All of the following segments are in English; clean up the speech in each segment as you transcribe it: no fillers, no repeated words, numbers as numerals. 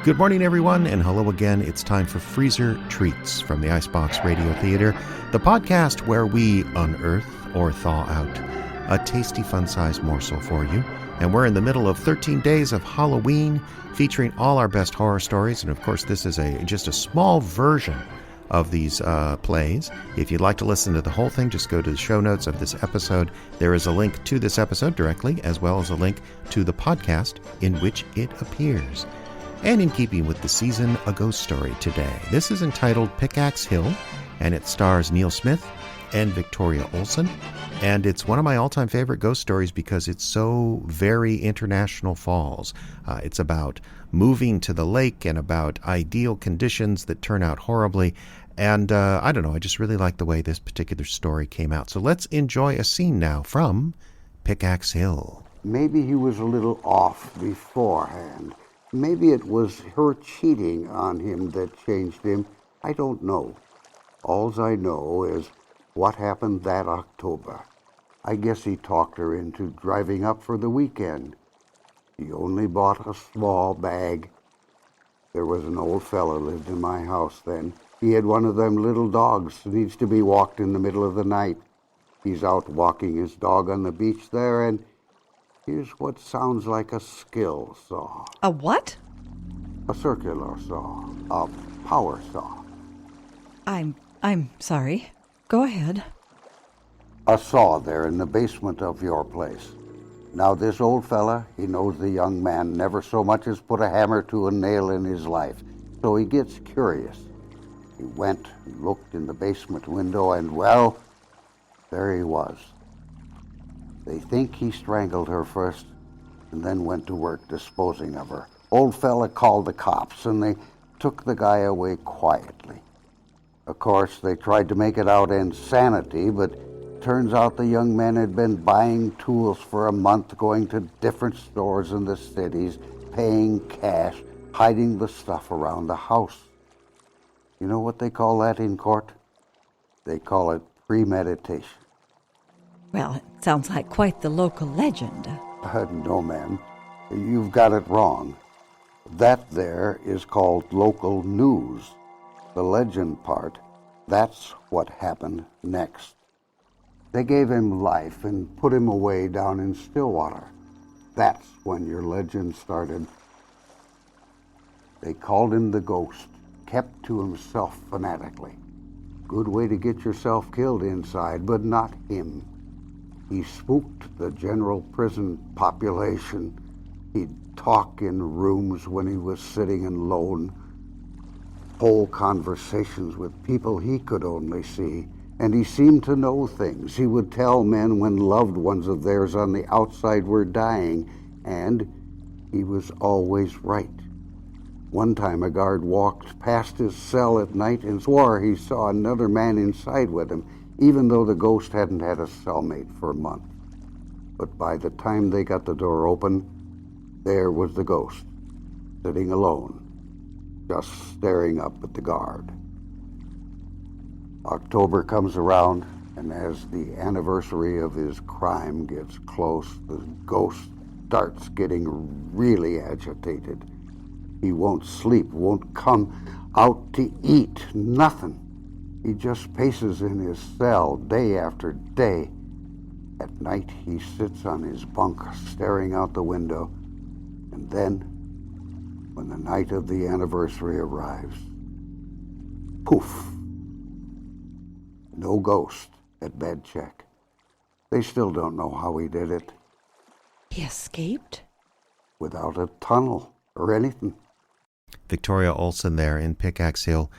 Good morning, everyone, and hello again. It's time for Freezer Treats from the Icebox Radio Theater, the podcast where we unearth or thaw out a tasty, fun-sized morsel for you. And we're in the middle of 13 days of Halloween, featuring all our best horror stories. And of course, this is just a small version of these plays. If you'd like to listen to the whole thing, just go to the show notes of this episode. There is a link to this episode directly, as well as a link to the podcast in which it appears. And in keeping with the season, a ghost story today. This is entitled Pickaxe Hill, and it stars Neil Smith and Victoria Olsen. And it's one of my all-time favorite ghost stories because it's so very International Falls. It's about moving to the lake and about ideal conditions that turn out horribly. And I don't know, I just really like the way this particular story came out. So let's enjoy a scene now from Pickaxe Hill. Maybe he was a little off beforehand. Maybe it was her cheating on him that changed him. I don't know. Alls I know is what happened that October. I guess he talked her into driving up for the weekend. He only bought a small bag. There was an old fella lived in my house then. He had one of them little dogs that needs to be walked in the middle of the night. He's out walking his dog on the beach there, and here's what sounds like a skill saw. A what? A circular saw. A power saw. I'm sorry. Go ahead. A saw there in the basement of your place. Now this old fella, he knows the young man never so much as put a hammer to a nail in his life. So he gets curious. He went and looked in the basement window and, well, there he was. They think he strangled her first and then went to work disposing of her. Old fella called the cops and they took the guy away quietly. Of course, they tried to make it out insanity, but turns out the young man had been buying tools for a month, going to different stores in the cities, paying cash, hiding the stuff around the house. You know what they call that in court? They call it premeditation. Well, it sounds like quite the local legend. No, ma'am. You've got it wrong. That there is called local news. The legend part, that's what happened next. They gave him life and put him away down in Stillwater. That's when your legend started. They called him the Ghost, kept to himself fanatically. Good way to get yourself killed inside, but not him. He spooked the general prison population. He'd talk in rooms when he was sitting alone, whole conversations with people he could only see, and he seemed to know things. He would tell men when loved ones of theirs on the outside were dying, and he was always right. One time a guard walked past his cell at night and swore he saw another man inside with him, even though the ghost hadn't had a cellmate for a month. But by the time they got the door open, there was the ghost, sitting alone, just staring up at the guard. October comes around, and as the anniversary of his crime gets close, the ghost starts getting really agitated. He won't sleep, won't come out to eat, nothing. He just paces in his cell day after day. At night, he sits on his bunk, staring out the window. And then, when the night of the anniversary arrives, poof! No ghost at bed check. They still don't know how he did it. He escaped? Without a tunnel or anything. Victoria Olsen there in Pickaxe Hill.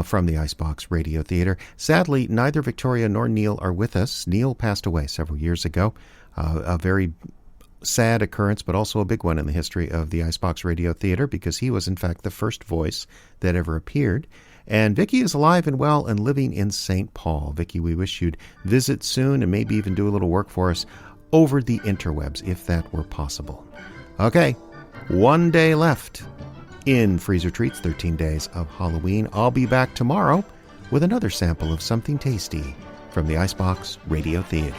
From the Icebox Radio Theater. Sadly, neither Victoria nor Neil are with us. Neil passed away several years ago. A very sad occurrence, but also a big one in the history of the Icebox Radio Theater because he was, in fact, the first voice that ever appeared. And Vicky is alive and well and living in St. Paul. Vicky, we wish you'd visit soon and maybe even do a little work for us over the interwebs, if that were possible. Okay, one day left in Freezer Treats, 13 days of Halloween. I'll be back tomorrow with another sample of something tasty from the Icebox Radio Theater.